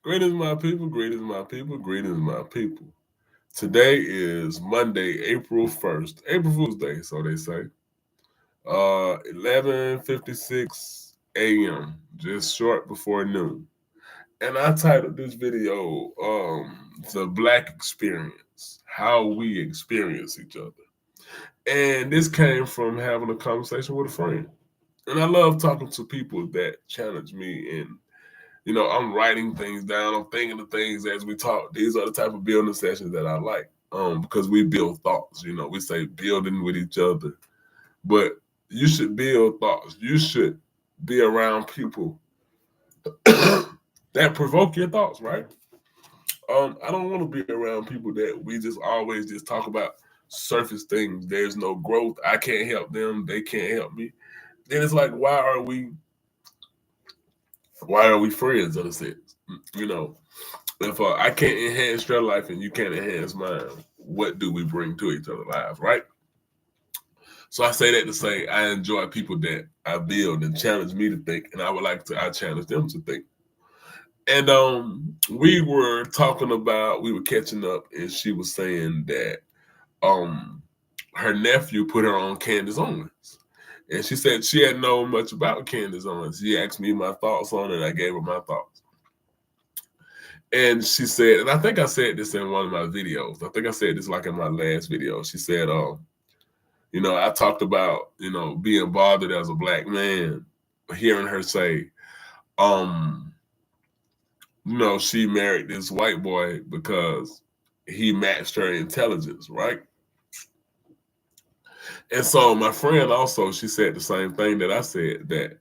Greetings, my people. Greetings, my people. Greetings, my people. Today is Monday, April 1st. April Fool's Day, so they say. 11:56 a.m. Just short before noon. And I titled this video, The Black Experience, How We Experience Each Other. And this came from having a conversation with a friend. And I love talking to people that challenge me and I'm writing things down. I'm thinking of things as we talk. These are the type of building sessions that I like, because we build thoughts. We say building with each other, but you should build thoughts. You should be around people that provoke your thoughts, right? I don't want to be around people that we just always just talk about surface things. There's no growth. I can't help them. They can't help me. Then it's like, why are we friends in a sense? You know, if I can't enhance your life and you can't enhance mine, what do we bring to each other's lives, right? So I say that to say I enjoy people that I build and challenge me to think, and I challenge them to think. And we were catching up, and she was saying that um her nephew put her on Candace Owens. And she said she hadn't known much about Candace Owens. She asked me my thoughts on it, and I gave her my thoughts. And she said, and I think I said this in one of my videos. I think I said this like in my last video. She said, I talked about, being bothered as a black man, hearing her say, um, she married this white boy because he matched her intelligence, right? And so my friend also, she said the same thing that I said, that,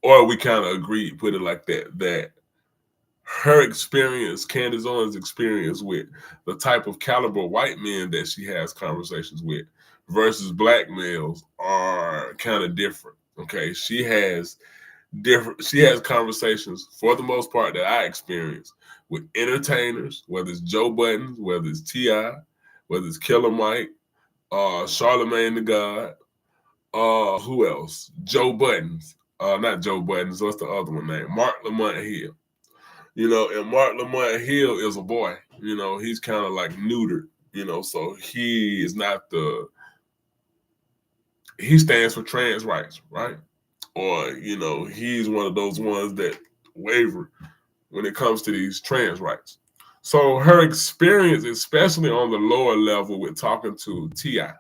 or we kind of agreed, put it like that her experience, Candace Owens' experience with the type of caliber white men that she has conversations with versus black males are kind of different. Okay. She has conversations for the most part that I experience with entertainers, whether it's Joe Budden, whether it's T.I., whether it's Killer Mike, Charlemagne the God, who else? Joe Buttons. Not Joe Buttons, what's the other one name? Mark Lamont Hill. And Mark Lamont Hill is a boy. He's kind of like neutered. So he stands for trans rights, right? Or he's one of those ones that waver when it comes to these trans rights. So her experience, especially on the lower level, with talking to T.I.,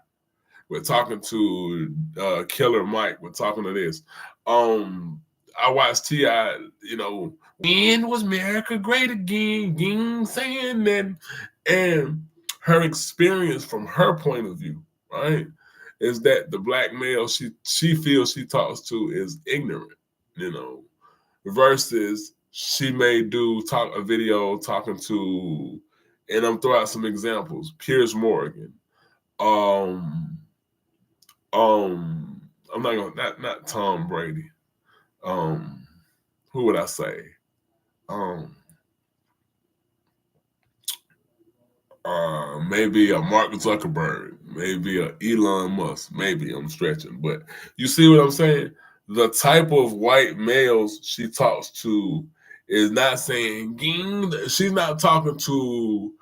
we're talking to Killer Mike, we're talking to this. I watched T.I., when was America great again? Saying that, and her experience from her point of view, right, is that the black male she feels she talks to is ignorant, versus she may talk a video talking to, and I'm throwing out some examples, Piers Morgan, um, I'm not gonna not Tom Brady, um, who would I say? Um, maybe a Mark Zuckerberg, maybe a Elon Musk, maybe I'm stretching, but you see what I'm saying? The type of white males she talks to is not saying ging. She's not talking to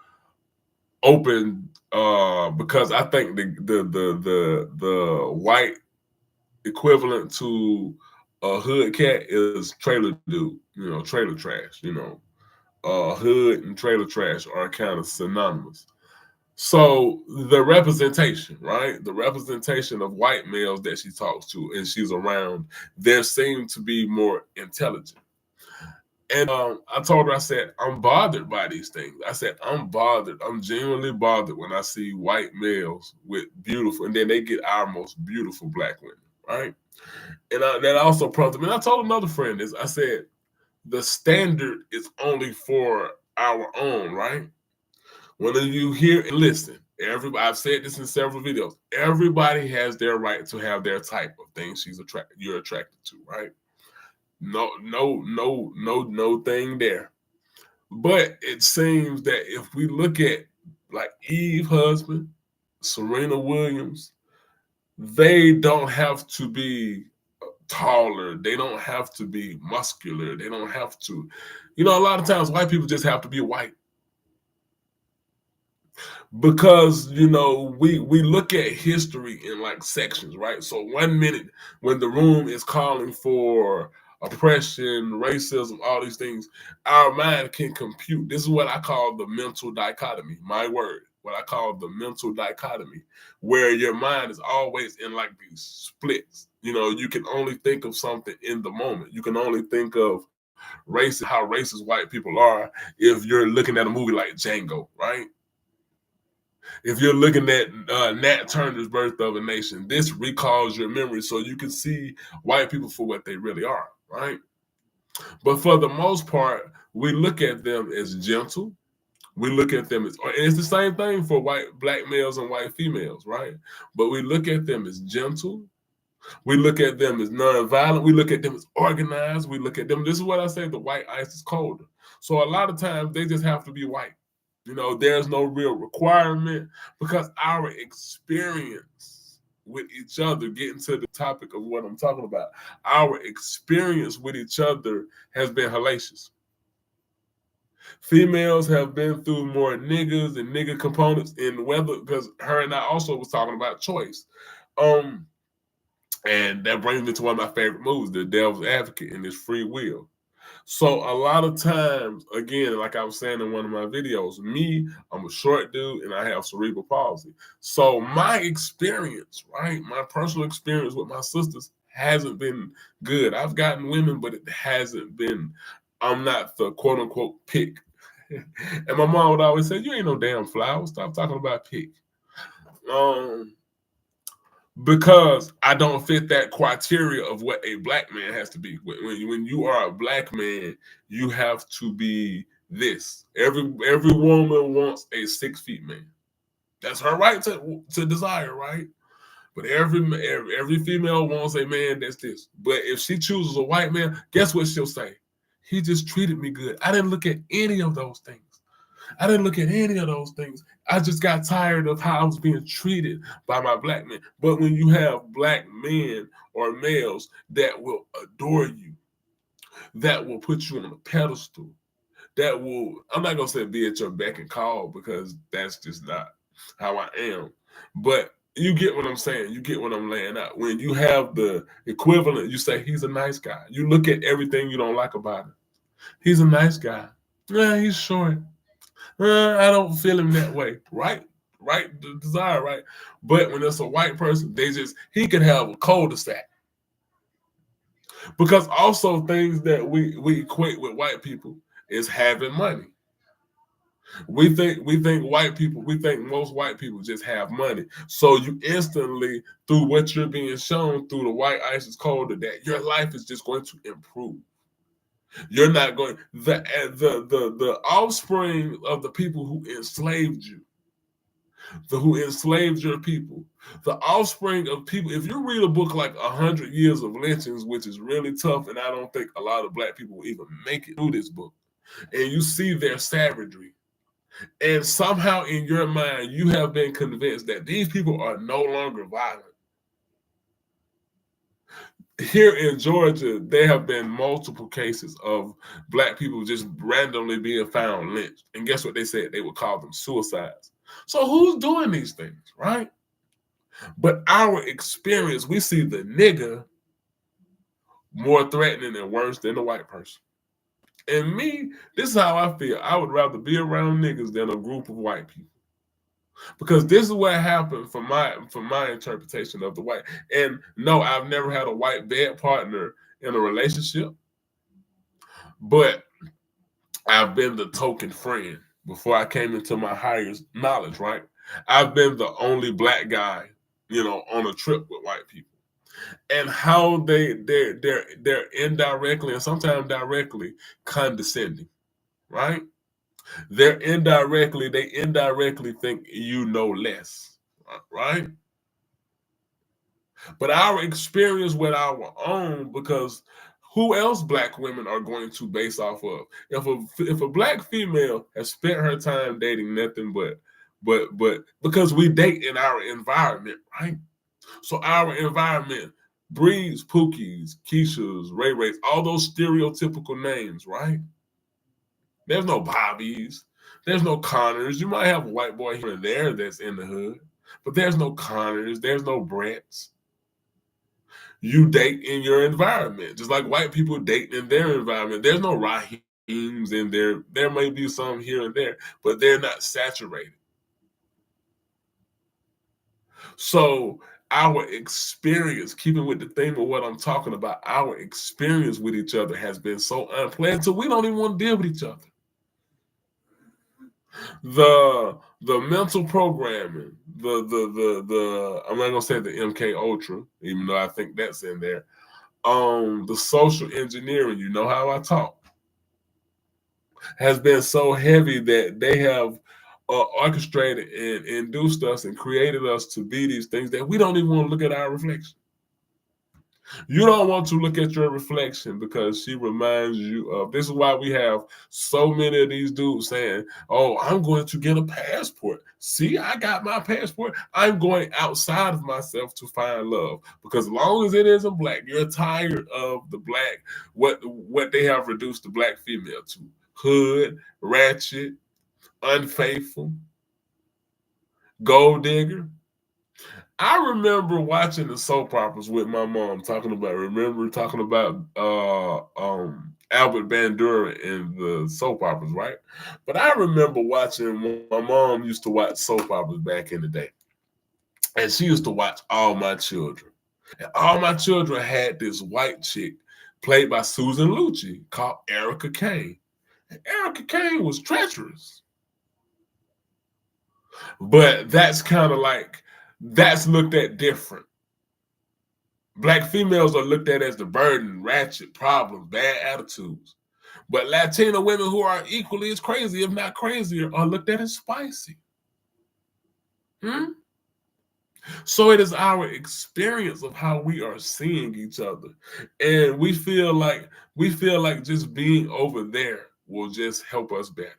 open, because I think the white equivalent to a hood cat is trailer dude, trailer trash, hood and trailer trash are kind of synonymous. So the representation, right? The representation of white males that she talks to and she's around, there seem to be more intelligent. And I told her, I said, I'm bothered by these things. I said, I'm bothered. I'm genuinely bothered when I see white males with beautiful, and then they get our most beautiful black women, right? And that also prompted me. And I told another friend this. I said, the standard is only for our own, right? When you hear and listen, everybody, I've said this in several videos. Everybody has their right to have their type of things you're attracted to, right? No thing there. But it seems that if we look at like Eve husband, Serena Williams, they don't have to be taller. They don't have to be muscular. They don't have to, a lot of times white people just have to be white. Because we look at history in like sections, right? So 1 minute when the room is calling for oppression, racism, all these things, our mind can compute. This is what I call the mental dichotomy. My word, what I call the mental dichotomy, where your mind is always in like these splits. You can only think of something in the moment. You can only think of race, how racist white people are, if you're looking at a movie like Django, right? If you're looking at Nat Turner's Birth of a Nation, this recalls your memory so you can see white people for what they really are, right? But for the most part, we look at them as gentle. We look at them as, and it's the same thing for black males and white females, right? But we look at them as gentle. We look at them as nonviolent. We look at them as organized. We look at them. This is what I say: the white ice is colder. So a lot of times they just have to be white. There's no real requirement because our experience with each other, getting to the topic of what I'm talking about, our experience with each other has been hellacious. Females have been through more niggas and nigga components in weather, because her and I also was talking about choice. And that brings me to one of my favorite movies, The Devil's Advocate, and His Free Will. So a lot of times, again, like I was saying in one of my videos, I'm a short dude and I have cerebral palsy. So my experience, right, my personal experience with my sisters hasn't been good. I've gotten women, but it hasn't been, I'm not the quote unquote pick. And my mom would always say, you ain't no damn flower. Stop talking about pick. Because I don't fit that criteria of what a black man has to be. When you are a black man, you have to be this. Every woman wants a 6 feet man. That's her right to desire, right? But every female wants a man that's this. But if she chooses a white man, guess what she'll say? He just treated me good. I didn't look at any of those things. I just got tired of how I was being treated by my black men. But when you have black men or males that will adore you, that will put you on a pedestal, that will, I'm not going to say be at your beck and call, because that's just not how I am. But you get what I'm saying. You get what I'm laying out. When you have the equivalent, you say, he's a nice guy. You look at everything you don't like about him. He's a nice guy. Yeah, he's short. I don't feel him that way, right? The desire, right? But when it's a white person, he could have a cul-de-sac. Because also things that we equate with white people is having money. We think most white people just have money. So you instantly, through what you're being shown through the white ice is colder, that your life is just going to improve. You're not going, the offspring of the people who enslaved you, who enslaved your people, the offspring of people. If you read a book like 100 Years of Lynchings, which is really tough, and I don't think a lot of black people will even make it through this book, and you see their savagery, and somehow in your mind you have been convinced that these people are no longer violent. Here in Georgia, there have been multiple cases of black people just randomly being found lynched. And guess what they said? They would call them suicides. So who's doing these things, right? But our experience, we see the nigga more threatening and worse than the white person. And me, this is how I feel. I would rather be around niggas than a group of white people. Because this is what happened from my interpretation of the white. And no, I've never had a white bed partner in a relationship, but I've been the token friend before I came into my higher knowledge, right? I've been the only black guy, on a trip with white people. And how they're indirectly and sometimes directly condescending, right? They indirectly think you know less, right? But our experience with our own, because who else black women are going to base off of? If a black female has spent her time dating nothing but because we date in our environment, right? So our environment, Breeds, Pookies, Keishas, Ray Rays, all those stereotypical names, right? There's no Bobbies. There's no Connors. You might have a white boy here and there that's in the hood, but there's no Connors. There's no Bretts. You date in your environment, just like white people date in their environment. There's no Raheems in there. There may be some here and there, but they're not saturated. So our experience, keeping with the theme of what I'm talking about, our experience with each other has been so unpleasant, so we don't even want to deal with each other. The mental programming, the I'm not gonna say the MK Ultra, even though I think that's in there. The social engineering, you know how I talk, has been so heavy that they have orchestrated and induced us and created us to be these things that we don't even want to look at our reflection. You don't want to look at your reflection because she reminds you of this. Is why we have so many of these dudes saying, "Oh, I'm going to get a passport. See, I got my passport. I'm going outside of myself to find love." Because as long as it isn't black, you're tired of the black, what they have reduced the black female to: hood, ratchet, unfaithful, gold digger. I remember watching the soap operas with my mom talking about Albert Bandura in the soap operas, right? But I remember watching, my mom used to watch soap operas back in the day. And she used to watch All My Children. And All My Children had this white chick played by Susan Lucci called Erica Kane. And Erica Kane was treacherous. But that's kind of like, that's looked at different. Black females are looked at as the burden, ratchet, problems, bad attitudes. But Latina women who are equally as crazy, if not crazier, are looked at as spicy. So it is our experience of how we are seeing each other. And we feel like just being over there will just help us better.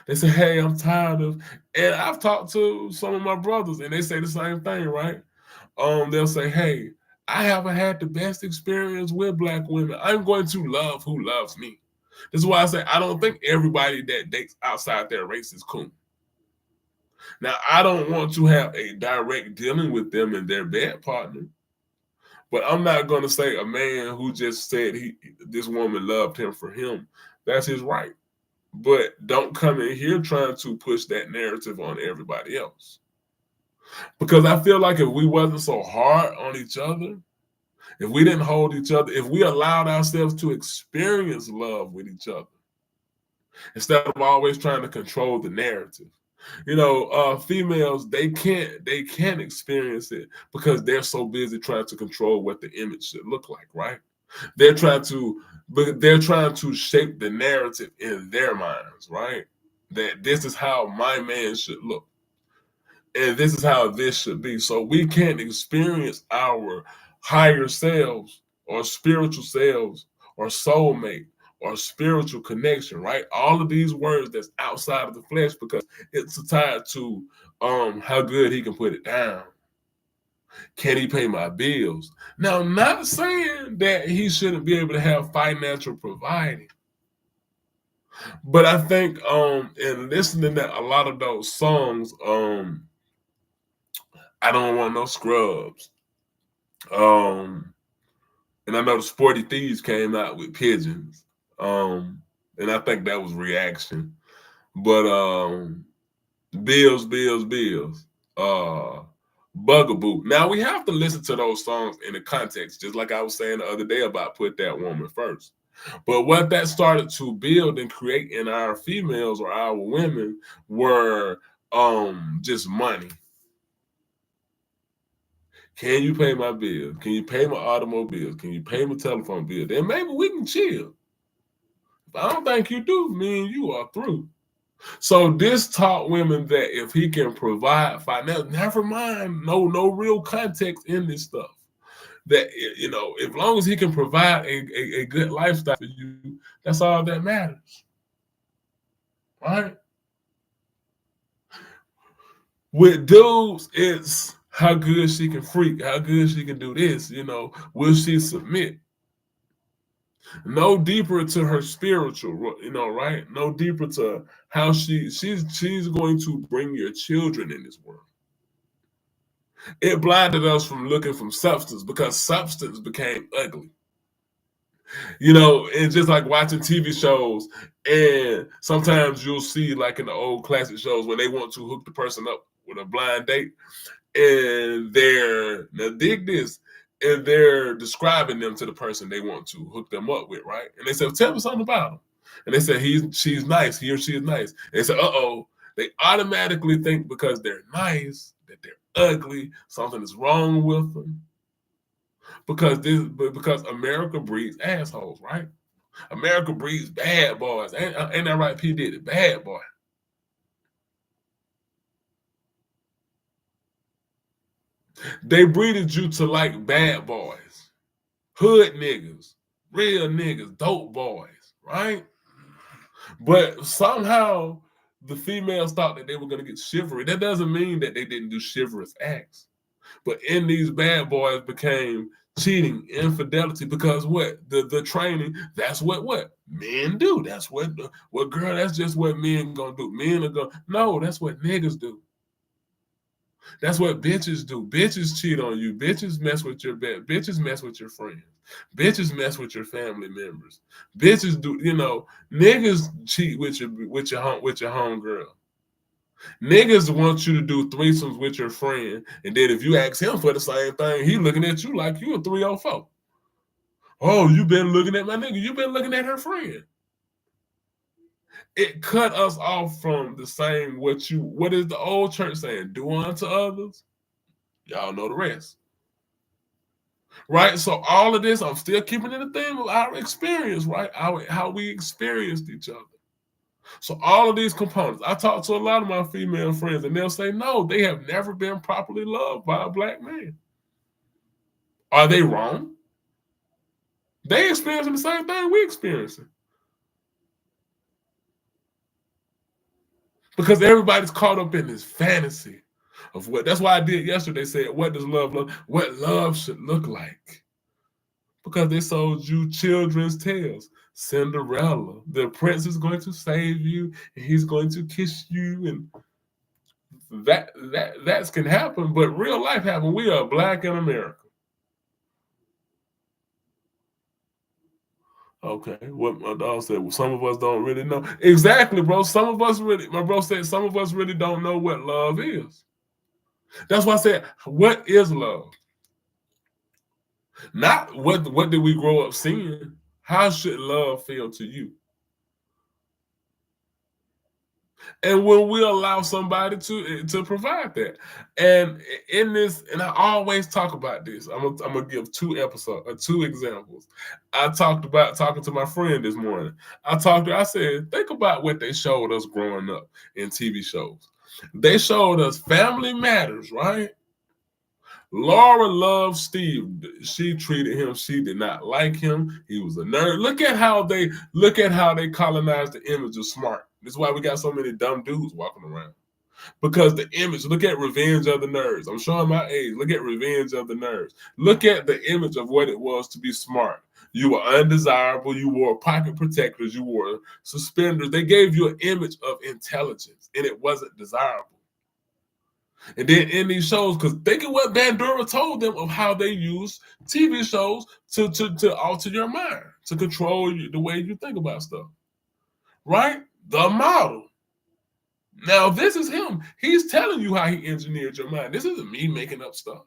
They say, "Hey, I'm tired of," and I've talked to some of my brothers and they say the same thing, right? They'll say, "Hey, I haven't had the best experience with black women. I'm going to love who loves me." This is why I say I don't think everybody that dates outside their race is cool. Now, I don't want to have a direct dealing with them and their bed partner, but I'm not going to say a man who just said this woman loved him for him. That's his right. But don't come in here trying to push that narrative on everybody else. Because I feel like if we wasn't so hard on each other, if we didn't hold each other, if we allowed ourselves to experience love with each other, instead of always trying to control the narrative. Females, they can't experience it because they're so busy trying to control what the image should look like, right? They're trying to shape the narrative in their minds, right? That this is how my man should look. And this is how this should be. So we can't experience our higher selves or spiritual selves or soulmate or spiritual connection, right? All of these words that's outside of the flesh because it's tied to how good he can put it down. Can he pay my bills? Now, I'm not saying that he shouldn't be able to have financial providing. But I think in listening to a lot of those songs, I don't want no scrubs. And I know the Sporty Thieves came out with Pigeons. And I think that was reaction. But Bills, Bugaboo. Now we have to listen to those songs in the context, just like I was saying the other day about Put That Woman First. But what that started to build and create in our females or our women were just money. Can you pay my bill? Can you pay my automobile? Can you pay my telephone bill? Then maybe we can chill. If I don't think you do, me and you are through. So this taught women that if he can provide finance, never mind, no real context in this stuff. That as long as he can provide a good lifestyle for you, that's all that matters. Right? With dudes, it's how good she can freak, how good she can do this, will she submit? No deeper to her spiritual, right? No deeper to how she's going to bring your children in this world. It blinded us from looking from substance because substance became ugly. And just like watching TV shows, and sometimes you'll see, like in the old classic shows, when they want to hook the person up with a blind date, and now dig this, and they're describing them to the person they want to hook them up with, right? And they say, well, tell me something about him. And they say she's nice, he or she is nice. And they say, uh-oh. They automatically think because they're nice, that they're ugly, something is wrong with them. Because America breeds assholes, right? America breeds bad boys. Ain't that right, P. Diddy? Bad boy. They breeded you to like bad boys, hood niggas, real niggas, dope boys, right? But somehow the females thought that they were going to get chivalry. That doesn't mean that they didn't do chivalrous acts. But in these bad boys became cheating, infidelity, because what? The training, that's what men do. That's what girl, that's just what men gonna do. Men are gonna, no, that's what niggas do. That's what bitches do. Bitches cheat on you. Bitches mess with your bed. Bitches mess with your friends. Bitches mess with your family members. Bitches do, niggas cheat with your homegirl. Niggas want you to do threesomes with your friend, and then if you ask him for the same thing, he looking at you like you a 304. Oh, you been looking at my nigga. You been looking at her friend. It cut us off from the same what is the old church saying? Do unto others. Y'all know the rest. Right? So all of this, I'm still keeping it a theme of our experience, right? How we experienced each other. So all of these components, I talk to a lot of my female friends, and they'll say, no, they have never been properly loved by a black man. Are they wrong? They experiencing the same thing we experiencing. Because everybody's caught up in this fantasy of that's why I did yesterday, said, what does love look, what love should look like? Because they sold you children's tales. Cinderella, the prince is going to save you, and he's going to kiss you, and that can happen, but real life happen. We are black in America. Okay, what my dog said, well, some of us don't really know. Exactly, bro. My bro said, some of us really don't know what love is. That's why I said, what is love? Not what did we grow up seeing? How should love feel to you? And when we allow somebody to provide that, and in this, and I always talk about this. I'm gonna give two examples. I talked about talking to my friend this morning. I said, think about what they showed us growing up in TV shows. They showed us Family Matters, right? Laura loved Steve. She treated him. She did not like him. He was a nerd. Look at how they colonized the image of smart. This is why we got so many dumb dudes walking around. Because the image, look at Revenge of the Nerds. I'm showing my age. Look at Revenge of the Nerds. Look at the image of what it was to be smart. You were undesirable. You wore pocket protectors. You wore suspenders. They gave you an image of intelligence, and it wasn't desirable. And then in these shows, because think of what Bandura told them of how they use TV shows to alter your mind, to control the way you think about stuff. Right? The model. Now, this is him. He's telling you how he engineered your mind. This isn't me making up stuff.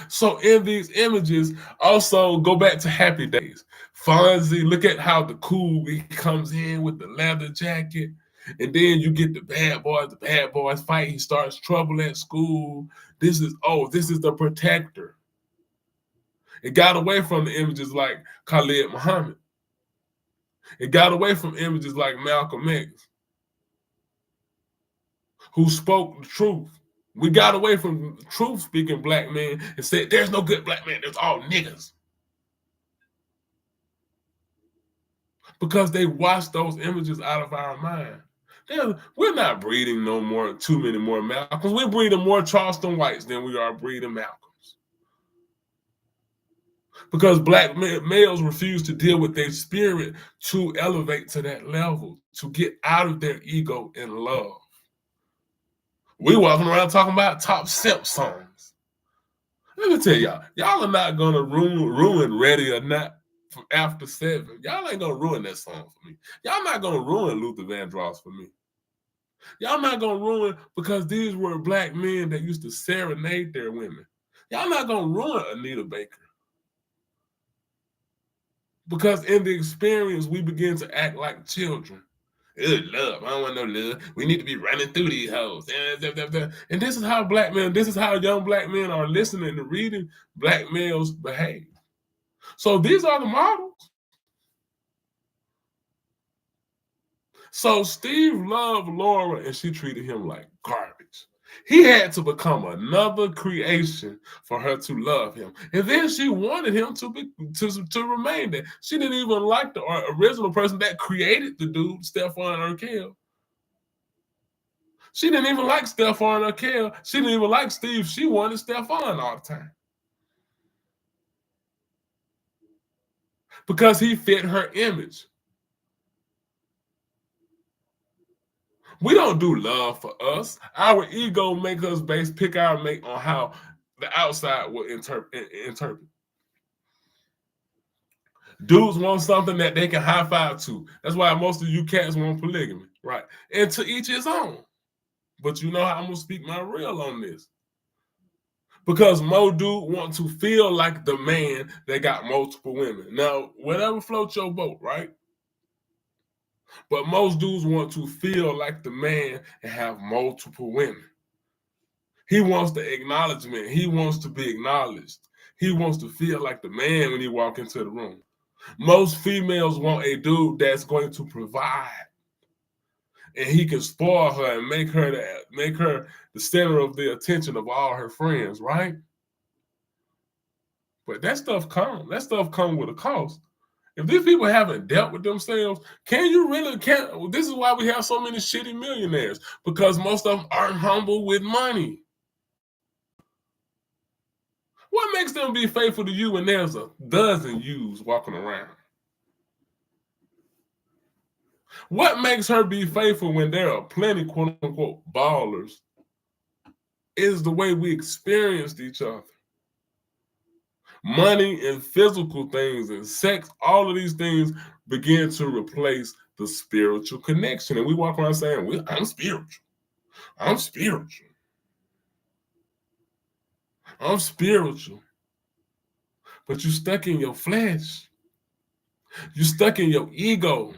So in these images, also go back to Happy Days. Fonzie, look at how the cool he comes in with the leather jacket. And then you get the bad boys fight. He starts trouble at school. This is the protector. It got away from the images like Khalid Muhammad. It got away from images like Malcolm X, who spoke the truth. We got away from truth-speaking black men and said, there's no good black man. There's all niggas. Because they washed those images out of our mind. We're not breeding no more, too many more Malcolms. We're breeding more Charleston Whites than we are breeding Malcolms. Because black males refuse to deal with their spirit to elevate to that level, to get out of their ego and love. We walking around talking about top simp songs. Let me tell y'all are not gonna ruin Ready or Not from After 7. Y'all ain't gonna ruin that song for me. Y'all not gonna ruin Luther Vandross for me. Y'all not gonna ruin, because these were black men that used to serenade their women. Y'all not gonna ruin Anita Baker. Because in the experience, we begin to act like children. Ugh, love. I don't want no love. We need to be running through these hoes. And this is how black men, this is how young black men are listening and reading black males behave. So these are the models. So Steve loved Laura and she treated him like garbage. He had to become another creation for her to love him. And then she wanted him to remain there. She didn't even like the original person that created the dude, Stephon Urkel. She didn't even like Stephon Urkel. She didn't even like Steve. She wanted Stephon all the time. Because he fit her image. We don't do love for us. Our ego make us pick our mate on how the outside will interpret. Dudes want something that they can high five to. That's why most of you cats want polygamy, right? And to each his own. But you know how I'm gonna speak my real on this. Because Mo dude want to feel like the man that got multiple women. Now, whatever floats your boat, right? But most dudes want to feel like the man and have multiple women. He wants the acknowledgement. He wants to be acknowledged. He wants to feel like the man when he walk into the room. Most females want a dude that's going to provide, and he can spoil her and make her the center of the attention of all her friends, right? But that stuff come with a cost. If these people haven't dealt with themselves, this is why we have so many shitty millionaires, because most of them aren't humble with money. What makes them be faithful to you when there's a dozen yous walking around? What makes her be faithful when there are plenty, quote unquote, ballers, is the way we experienced each other. Money and physical things and sex, all of these things begin to replace the spiritual connection. And we walk around saying, I'm spiritual. I'm spiritual. I'm spiritual. But you're stuck in your flesh. You're stuck in your ego.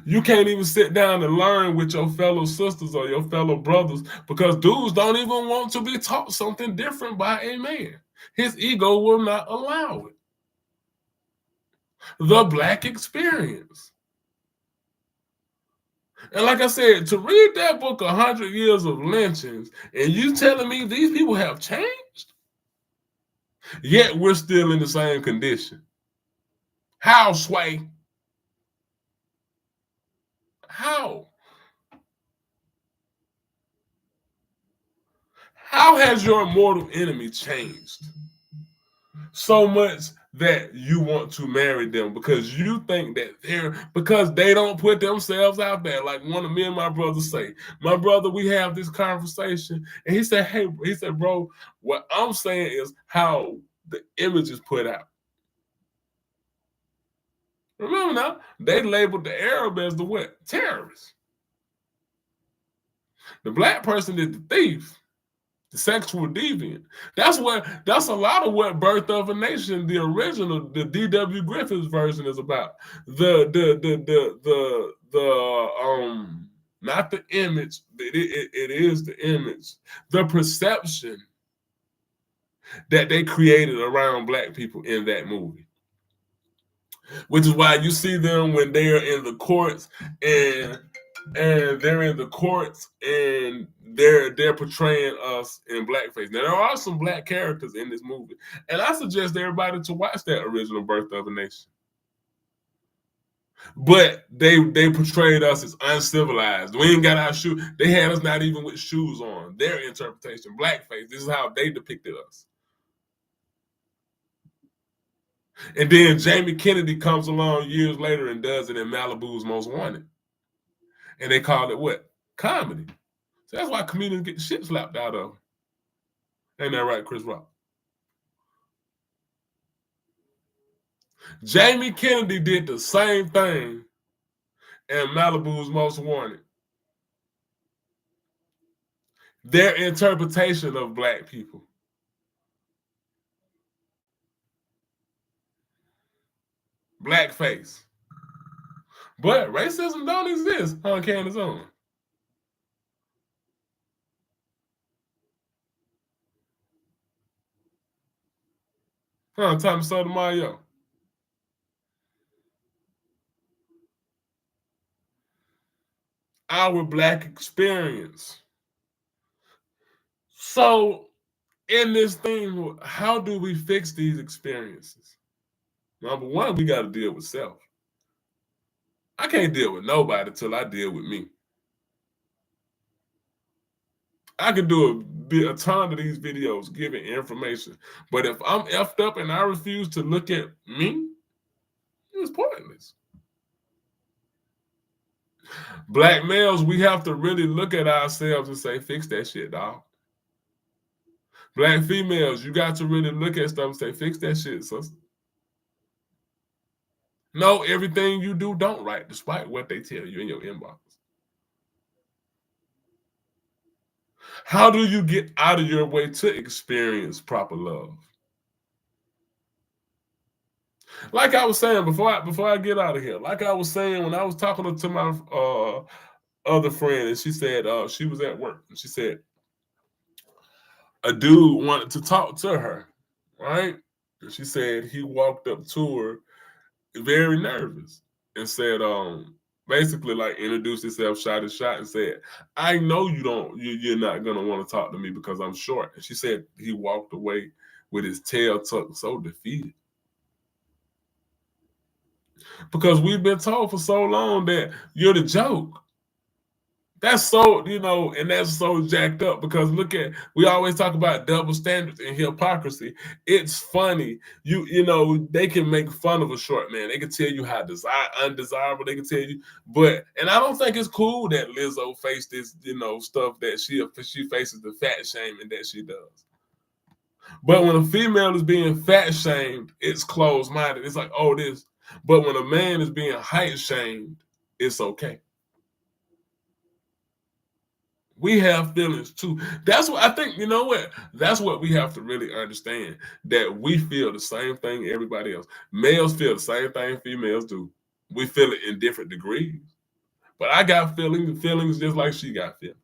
You can't even sit down and learn with your fellow sisters or your fellow brothers, because dudes don't even want to be taught something different by a man. His ego will not allow it. The black experience. And like I said, to read that book, 100 Years of Lynchings, and you telling me these people have changed? Yet we're still in the same condition. How, Sway? How? How has your mortal enemy changed so much that you want to marry them because you think that because they don't put themselves out there? Like one of me and my brother say, my brother, we have this conversation, and he said, bro, what I'm saying is how the image is put out. Remember now, they labeled the Arab as the what? Terrorist. The black person is the thief, the sexual deviant. That's a lot of what Birth of a Nation, the original, the D.W. Griffiths version, is about. Not the image, it is the image, the perception that they created around black people in that movie. Which is why you see them when they are in the courts and they're in the courts and they're portraying us in blackface. Now there are some black characters in this movie, and I suggest everybody to watch that original Birth of a Nation. But they portrayed us as uncivilized. We ain't got our shoes. They had us not even with shoes on. Their interpretation, blackface. This is how they depicted us. And then Jamie Kennedy comes along years later and does it in Malibu's Most Wanted. And they called it what? Comedy. So that's why comedians get the shit slapped out of them. Ain't that right, Chris Rock? Jamie Kennedy did the same thing in Malibu's Most Wanted. Their interpretation of black people. Blackface. But racism don't exist on Candace Owens. Tommy Sotomayor. Our black experience. So, in this thing, how do we fix these experiences? Number one, we got to deal with self. I can't deal with nobody till I deal with me. I can do a ton of these videos giving information, but if I'm effed up and I refuse to look at me, it's pointless. Black males, we have to really look at ourselves and say, fix that shit, dog. Black females, you got to really look at stuff and say, fix that shit, sister. No, everything you do don't right, despite what they tell you in your inbox. How do you get out of your way to experience proper love? Like I was saying before I get out of here, like I was saying when I was talking to my other friend, and she said she was at work, and she said a dude wanted to talk to her, right? And she said he walked up to her very nervous and said, basically like introduced himself, shot his shot, and said, I know you're not gonna want to talk to me because I'm short. And she said he walked away with his tail tucked, so defeated. Because we've been told for so long that you're the joke. That's so, and that's so jacked up because we always talk about double standards and hypocrisy. It's funny. They can make fun of a short man. They can tell you how undesirable, they can tell you, and I don't think it's cool that Lizzo faced this, stuff that she faces, the fat shaming that she does. But when a female is being fat shamed, it's closed-minded. It's like, oh, this. But when a man is being height shamed, it's okay. We have feelings too. That's what I think, that's what we have to really understand, that we feel the same thing everybody else. Males feel the same thing females do. We feel it in different degrees. But I got feelings just like she got feelings.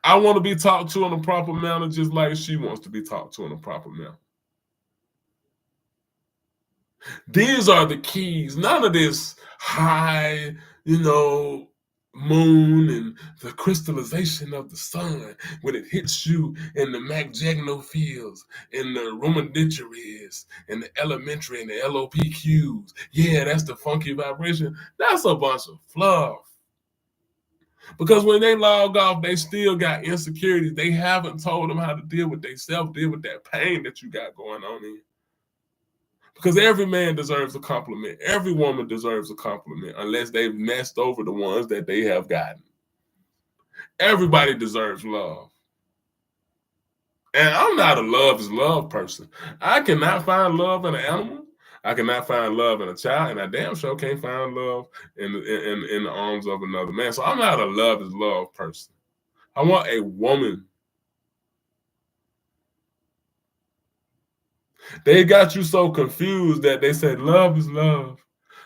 I want to be talked to in a proper manner just like she wants to be talked to in a proper manner. These are the keys. None of this high, moon and the crystallization of the sun when it hits you in the McJagno fields, in the rudimentarians, in the elementary, and the LOPQs. Yeah, that's the funky vibration. That's a bunch of fluff. Because when they log off, they still got insecurities. They haven't told them how to deal with themselves, deal with that pain that you got going on in. Because every man deserves a compliment. Every woman deserves a compliment unless they've messed over the ones that they have gotten. Everybody deserves love. And I'm not a love is love person. I cannot find love in an animal. I cannot find love in a child. And I damn sure can't find love in the arms of another man. So I'm not a love is love person. I want a woman. They got you so confused that they said love is love.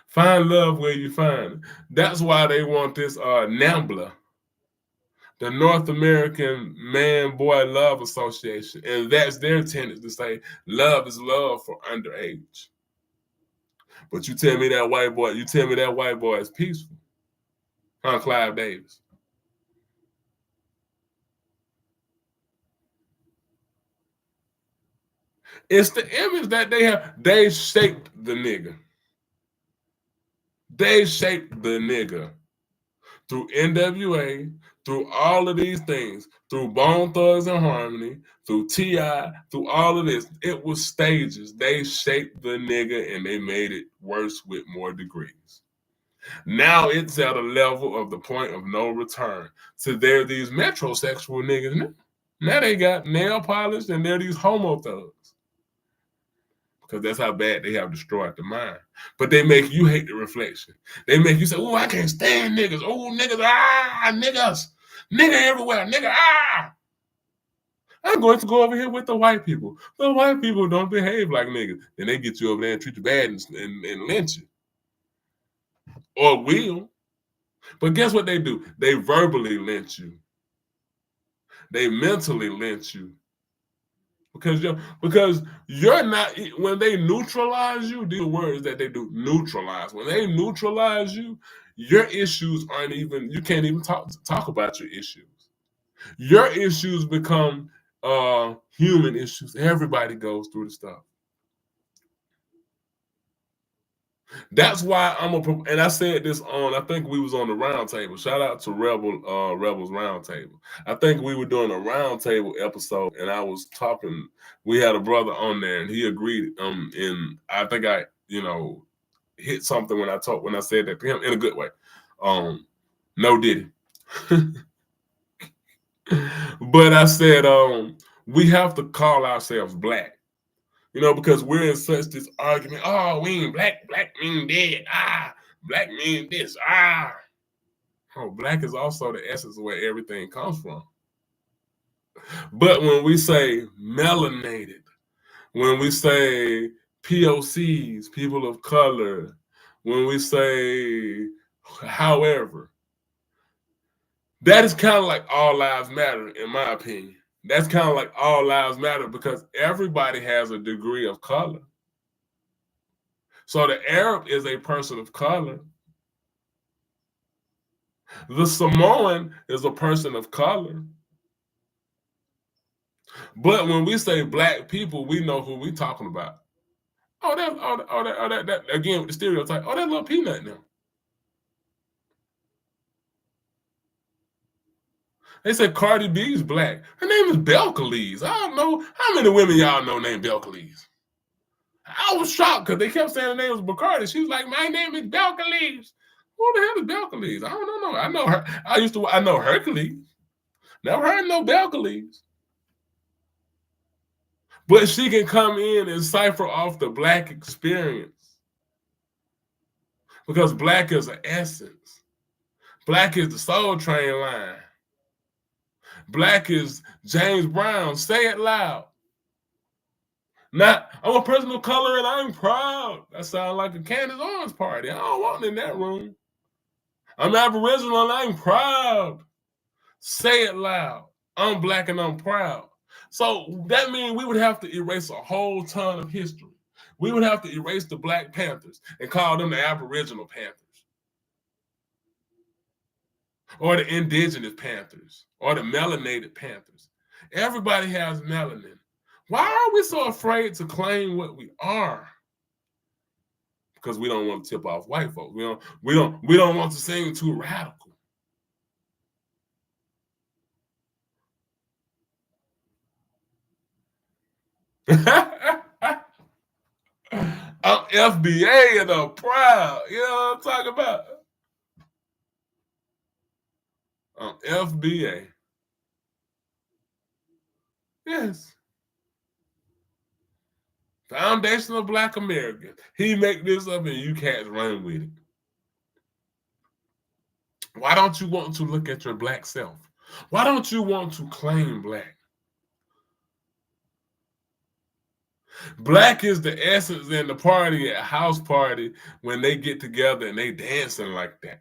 Find love where you find it. That's why they want this NAMBLA, the North American Man Boy Love Association. And that's their tendency to say love is love for underage. But you tell me that white boy is peaceful. Huh, Clive Davis? It's the image that they have. They shaped the nigga. They shaped the nigga through NWA, through all of these things, through Bone Thugs and Harmony, through T.I., through all of this. It was stages. They shaped the nigga and they made it worse with more degrees. Now it's at a level of the point of no return. So there are these metrosexual niggas now. Now they got nail polish and they're these homo thugs. Because that's how bad they have destroyed the mind. But they make you hate the reflection. They make you say, oh, I can't stand niggas. Oh, niggas, niggas. Nigga everywhere, nigga, I'm going to go over here with the white people. The white people don't behave like niggas. Then they get you over there and treat you bad and lynch you. Or will. But guess what they do? They verbally lynch you. They mentally lynch you. Because you're not, when they neutralize you, these are words that they do, neutralize. When they neutralize you, your issues aren't even, you can't even talk about your issues. Your issues become human issues. Everybody goes through the stuff. That's why and I said this on, I think we was on the round table. Shout out to Rebels round table. I think we were doing a round table episode and I was talking, we had a brother on there and he agreed. And I think I, hit something when I said that to him in a good way. No diddy. But I said, we have to call ourselves black. Because we're in such this argument. Oh, we ain't black. Black mean dead. Black mean this. Oh, black is also the essence of where everything comes from. But when we say melanated, when we say POCs, people of color, when we say however, that is kind of like all lives matter, in my opinion. That's kind of like all lives matter because everybody has a degree of color. So the Arab is a person of color. The Samoan is a person of color. But when we say black people, we know who we're talking about. That again with the stereotype. Oh, that little peanut now. They said Cardi B's black. Her name is Belcalis. I don't know how many women y'all know named Belcalis. I was shocked because they kept saying her name was Bacardi. She was like, my name is Belcalis. Who the hell is Belcalis? I don't know. I know her. I know Hercules. Never heard no Belcalis. But she can come in and cipher off the black experience. Because black is an essence. Black is the Soul Train line. Black is James Brown. Say it loud. Not, I'm a person of color and I'm proud. That sounds like a Candace Owens party. I don't want it in that room. I'm Aboriginal and I'm proud. Say it loud. I'm black and I'm proud. So that means we would have to erase a whole ton of history. We would have to erase the Black Panthers and call them the Aboriginal Panthers. Or the Indigenous Panthers. Or the Melanated Panthers. Everybody has melanin. Why are we so afraid to claim what we are? Because we don't want to tip off white folks. We don't want to seem too radical. I'm FBA and I'm proud. You know what I'm talking about? I'm FBA. Yes. Foundation of Black Americans. He make this up and you cats run with it. Why don't you want to look at your black self? Why don't you want to claim black? Black is the essence in the party, at a house party, when they get together and they dancing like that.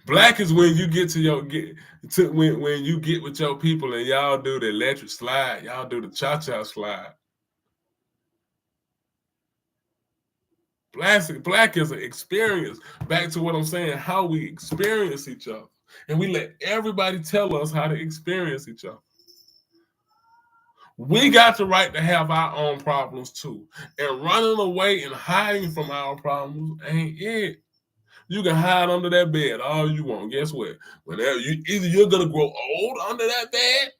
Black is when you get to when you get with your people and y'all do the electric slide, y'all do the cha-cha slide. Black is an experience. Back to what I'm saying, how we experience each other. And we let everybody tell us how to experience each other. We got the right to have our own problems too. And running away and hiding from our problems ain't it. You can hide under that bed all you want. Guess what? Whenever either you're gonna grow old under that bed,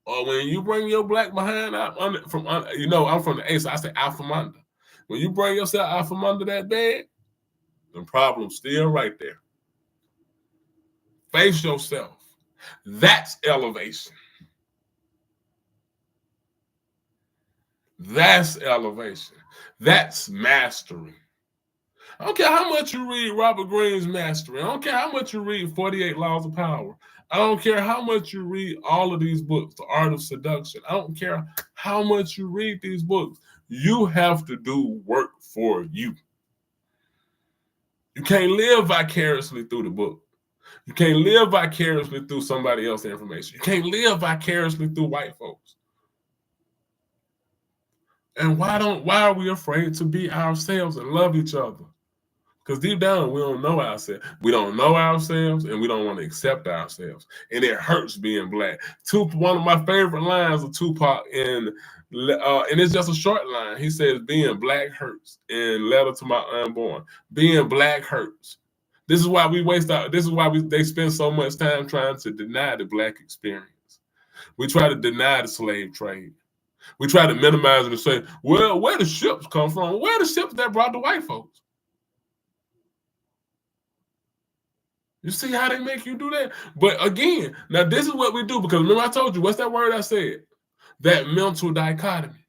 or when you bring your black behind out I'm from the A, so I say out from under. When you bring yourself out from under that bed, the problem's still right there. Face yourself. That's elevation. That's elevation. That's mastery. I don't care how much you read Robert Greene's Mastery. I don't care how much you read 48 Laws of Power. I don't care how much you read all of these books, The Art of Seduction. I don't care how much you read these books. You have to do work for you. You can't live vicariously through the book. You can't live vicariously through somebody else's information. You can't live vicariously through white folks. And why are we afraid to be ourselves and love each other? Because deep down, we don't know ourselves. We don't know ourselves, and we don't want to accept ourselves. And it hurts being black. One of my favorite lines of Tupac, and it's just a short line. He says, "Being black hurts." In Letter to My Unborn, being black hurts. This is why they spend so much time trying to deny the black experience. We try to deny the slave trade. We try to minimize it and say, "Well, where the ships come from? Where the ships that brought the white folks?" You see how they make you do that? But again, now this is what we do, because remember I told you, what's that word I said? That mental dichotomy.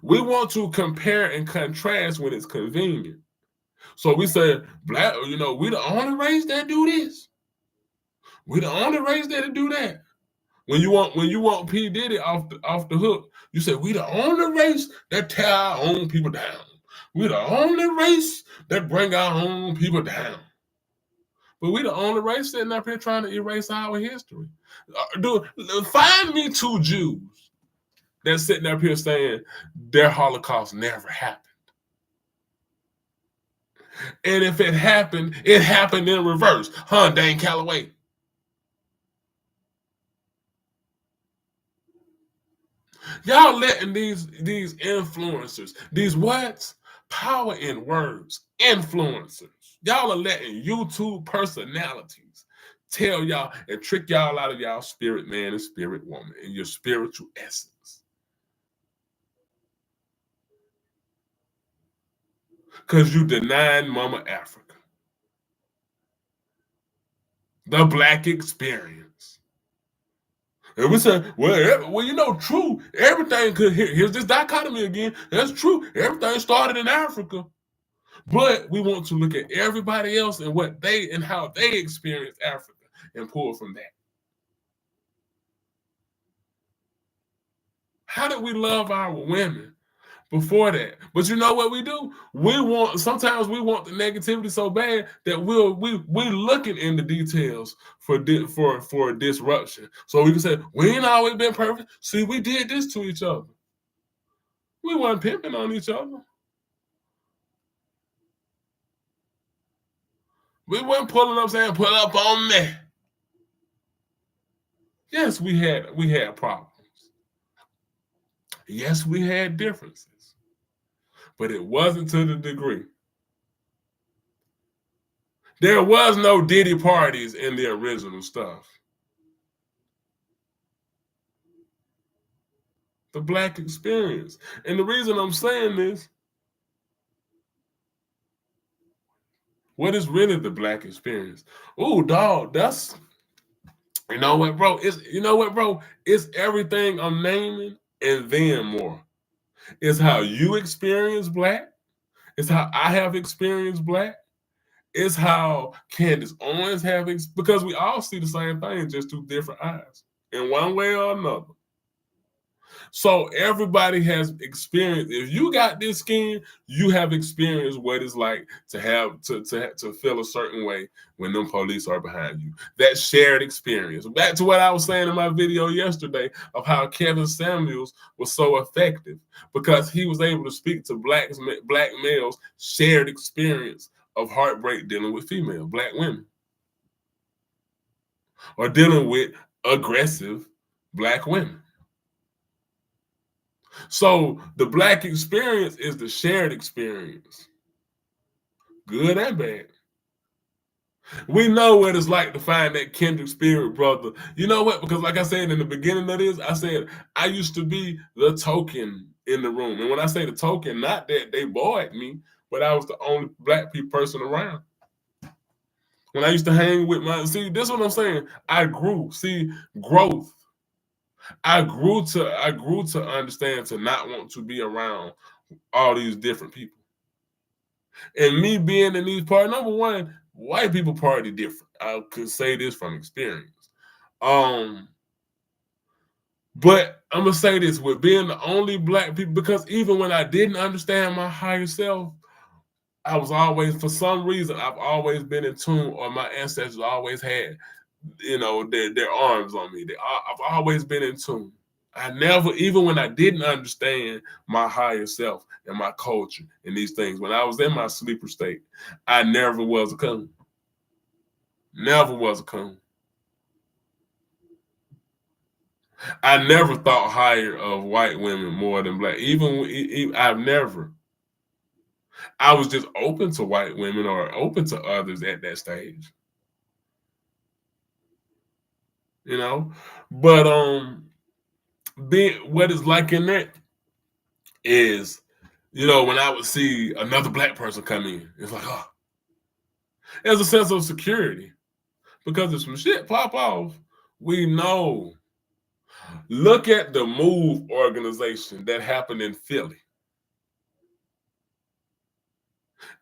We want to compare and contrast when it's convenient. So we say, black, we the only race that do this. We the only race that do that. When you want P. Diddy off the hook, you say, we the only race that tear our own people down. We the only race that bring our own people down. But we the only race sitting up here trying to erase our history. Find me two Jews that's sitting up here saying their Holocaust never happened. And if it happened in reverse. Huh, Dane Calloway? Y'all letting these influencers, these what? Power in words, influencers. Y'all are letting YouTube personalities tell y'all and trick y'all out of y'all spirit man and spirit woman and your spiritual essence. Because you denying Mama Africa, the black experience. And we say, true, everything could, here's this dichotomy again. That's true. Everything started in Africa. But we want to look at everybody else and how they experience Africa and pull from that. How did we love our women before that? But you know what we do? Sometimes we want the negativity so bad that we're looking in the details for disruption. So we can say, we ain't always been perfect. See, we did this to each other. We weren't pimping on each other. We weren't pulling up saying, pull up on me. Yes, we had problems. Yes, we had differences. But it wasn't to the degree. There was no Diddy parties in the original stuff. The black experience. And the reason I'm saying this, what is really the black experience? Oh, dog, that's, you know what, bro? It's everything I'm naming and then more. It's how you experience black. It's how I have experienced black. It's how Candace Owens because we all see the same thing, just through different eyes, in one way or another. So everybody has experienced. If you got this skin, you have experienced what it's like to have to feel a certain way when them police are behind you. That shared experience. Back to what I was saying in my video yesterday of how Kevin Samuels was so effective, because he was able to speak to black males' shared experience of heartbreak dealing with female black women, or dealing with aggressive black women. So the black experience is the shared experience, good and bad. We know what it's like to find that kindred spirit, brother. You know what? Because like I said in the beginning of this, I said I used to be the token in the room. And when I say the token, not that they bored me, but I was the only black people person around. When I used to hang with see, this is what I'm saying. I grew. See, growth. I grew to understand to not want to be around all these different people. And me being in these parties, number one, white people party different. I could say this from experience. Um, but I'm gonna say this with being the only black people, because even when I didn't understand my higher self, I was always, for some reason, I've always been in tune, or my ancestors always had, their arms on me. I've always been in tune. I never, even when I didn't understand my higher self and my culture and these things, when I was in my sleeper state, I never was a coon. Never was a coon. I never thought higher of white women more than black. Even I've never. I was just open to white women or open to others at that stage. You know, but being what it's like in that is, when I would see another black person come in, it's like, oh, there's a sense of security because if some shit pop off, we know. Look at the Move organization that happened in Philly.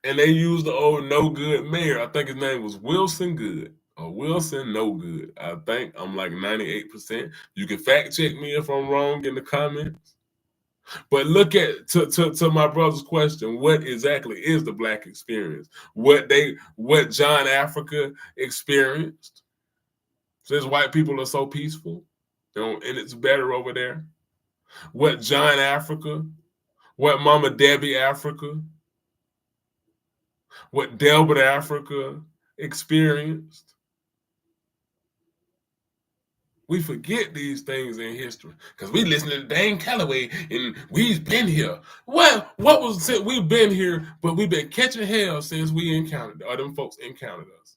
And they used the old no good mayor. I think his name was Wilson Good or Wilson No Good. I think I'm like 98%. You can fact check me if I'm wrong in the comments. But look at to my brother's question, what exactly is the black experience? What John Africa experienced. Since white people are so peaceful, and it's better over there. What John Africa, what Mama Debbie Africa, what Delbert Africa experienced. We forget these things in history because we listen to Dane Calloway and we've been here. Well, what was it? We've been here, but we've been catching hell since we encountered, or them folks encountered us.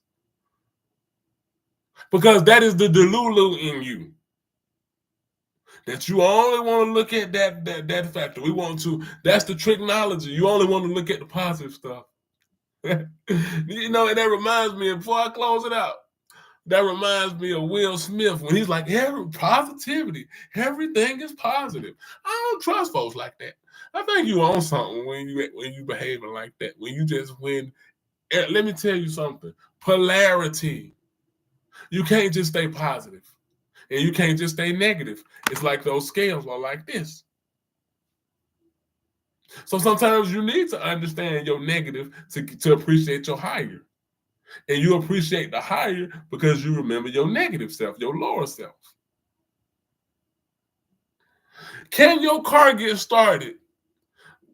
Because that is the Delulu in you. That you only want to look at that factor. That's the tricknology. You only want to look at the positive stuff. And that reminds me, before I close it out, that reminds me of Will Smith when he's like, positivity, everything is positive. I don't trust folks like that. I think you own something when you behaving like that. Let me tell you something. Polarity. You can't just stay positive, and you can't just stay negative. It's like those scales are like this. So sometimes you need to understand your negative to appreciate your higher. And you appreciate the higher because you remember your negative self, your lower self. Can your car get started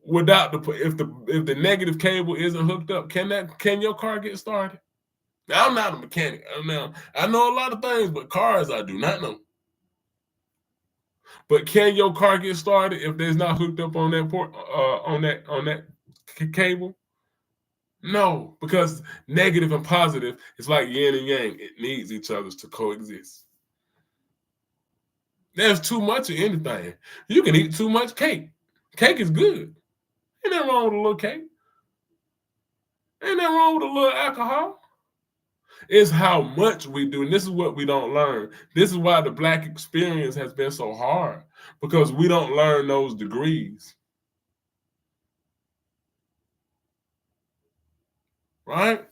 without if the negative cable isn't hooked up? Can your car get started? Now, I'm not a mechanic. I know a lot of things, but cars I do not know. But can your car get started if there's not hooked up on that port on that cable? No, because negative and positive is like yin and yang. It needs each other to coexist. There's too much of anything. You can eat too much cake. Cake is good. Ain't nothing wrong with a little cake. Ain't nothing wrong with a little alcohol. It's how much we do. And this is what we don't learn. This is why the black experience has been so hard, because we don't learn those degrees. Right?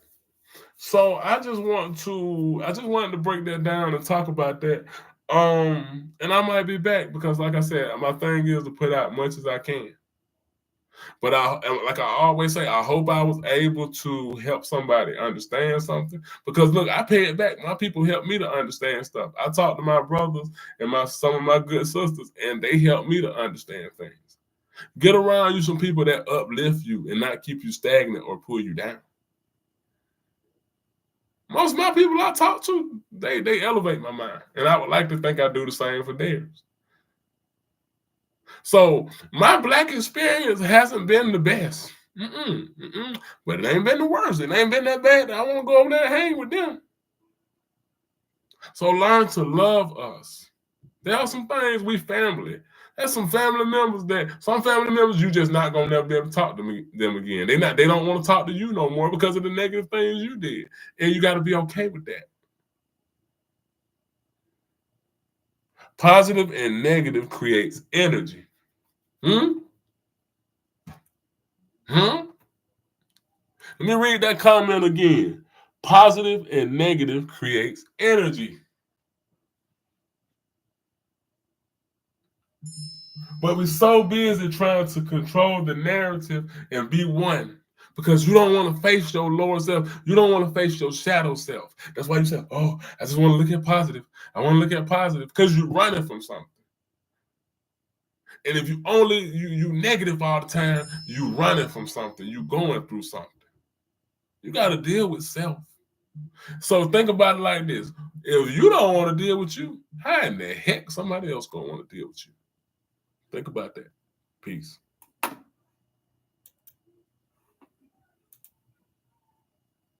So I just wanted to break that down and talk about that. And I might be back because, like I said, my thing is to put out much as I can. But like I always say, I hope I was able to help somebody understand something. Because look, I pay it back. My people help me to understand stuff. I talk to my brothers and some of my good sisters, and they help me to understand things. Get around you some people that uplift you and not keep you stagnant or pull you down. Most of my people I talk to, they elevate my mind. And I would like to think I do the same for theirs. So my black experience hasn't been the best. But it ain't been the worst. It ain't been that bad. I want to go over there and hang with them. So learn to love us. There are some things we family. There's some family members you just not gonna never be able to talk to them again. They don't want to talk to you no more because of the negative things you did. And you got to be okay with that. Positive and negative creates energy. Hmm? Hmm? Let me read that comment again. Positive and negative creates energy. But we're so busy trying to control the narrative and be one because you don't want to face your lower self. You don't want to face your shadow self. That's why you say, oh, I just want to look at positive. I want to look at positive because you're running from something. And if you negative all the time, you running from something. You going through something. You got to deal with self. So think about it like this. If you don't want to deal with you, how in the heck somebody else going to want to deal with you? Think about that. Peace.